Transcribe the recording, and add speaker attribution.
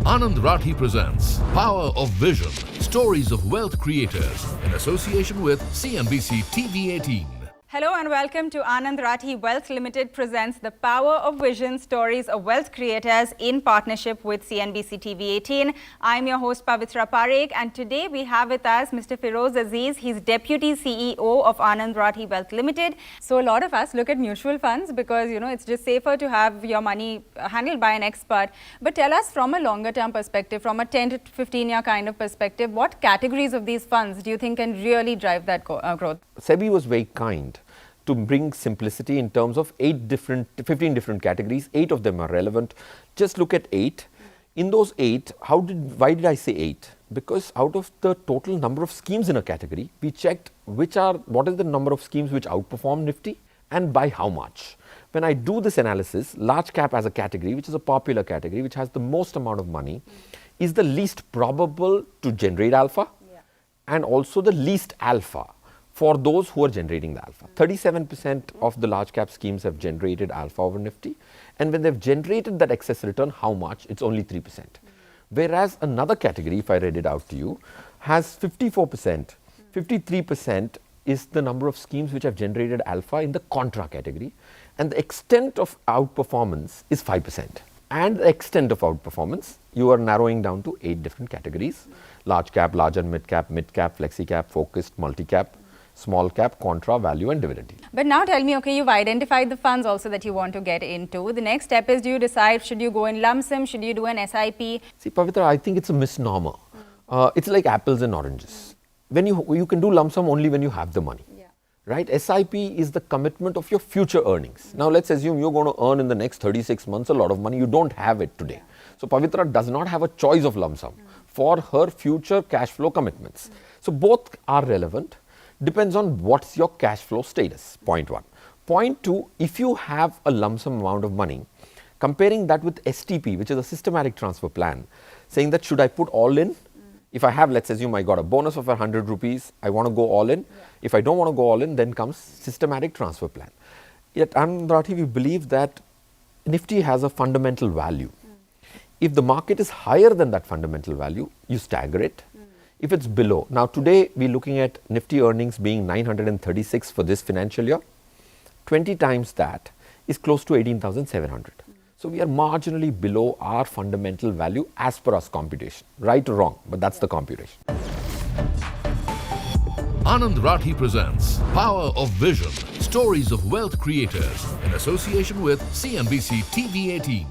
Speaker 1: Anand Rathi presents Power of Vision, Stories of Wealth Creators in association with CNBC TV18.
Speaker 2: Hello and welcome to Anand Rathi Wealth Limited presents The Power of Vision, Stories of Wealth Creators in partnership with CNBC TV18. I'm your host Pavitra Parekh, and today we have with us Mr. Feroze Azeez. He's Deputy CEO of Anand Rathi Wealth Limited. So a lot of us look at mutual funds because, it's just safer to have your money handled by an expert. But tell us from a longer term perspective, from a 10 to 15 year kind of perspective, what categories of these funds do you think can really drive that growth?
Speaker 3: SEBI was very kind to bring simplicity in terms of 15 different categories. 8 of them are relevant. Just look at 8. In those 8, why did I say 8? Because out of the total number of schemes in a category, we checked what is the number of schemes which outperform Nifty and by how much. When I do this analysis, large cap as a category, which is a popular category, which has the most amount of money, is the least probable to generate alpha and also the least alpha for those who are generating the alpha. 37% of the large cap schemes have generated alpha over Nifty, and when they've generated that excess return, how much? It's only 3%. Whereas another category, if I read it out to you, has 54%. 53% is the number of schemes which have generated alpha in the contra category, and the extent of outperformance is 5%. And the extent of outperformance, you are narrowing down to 8 different categories: large cap, large and mid cap, flexi cap, focused, multi cap, small cap, contra, value and dividend.
Speaker 2: But now tell me, okay, you've identified the funds also that you want to get into. The next step is, do you decide, should you go in lump sum, should you do an SIP?
Speaker 3: See, Pavitra, I think it's a misnomer. It's like apples and oranges. When you can do lump sum only when you have the money, right? SIP is the commitment of your future earnings. Now let's assume you're going to earn in the next 36 months a lot of money. You don't have it today. So Pavitra does not have a choice of lump sum for her future cash flow commitments. So both are relevant. Depends on what's your cash flow status, point 1. Point 2, if you have a lump sum amount of money, comparing that with STP, which is a systematic transfer plan, saying that should I put all in? If I have, let's assume I got a bonus of 100 rupees, I want to go all in. If I don't want to go all in, then comes systematic transfer plan. Yet Anand Rathi, we believe that Nifty has a fundamental value. If the market is higher than that fundamental value, you stagger it. If it's below, now today we're looking at Nifty earnings being 936 for this financial year. 20 times that is close to 18,700. So we are marginally below our fundamental value as per our computation. Right or wrong, but that's the computation.
Speaker 1: Anand Rathi presents Power of Vision, Stories of Wealth Creators in association with CNBC TV18.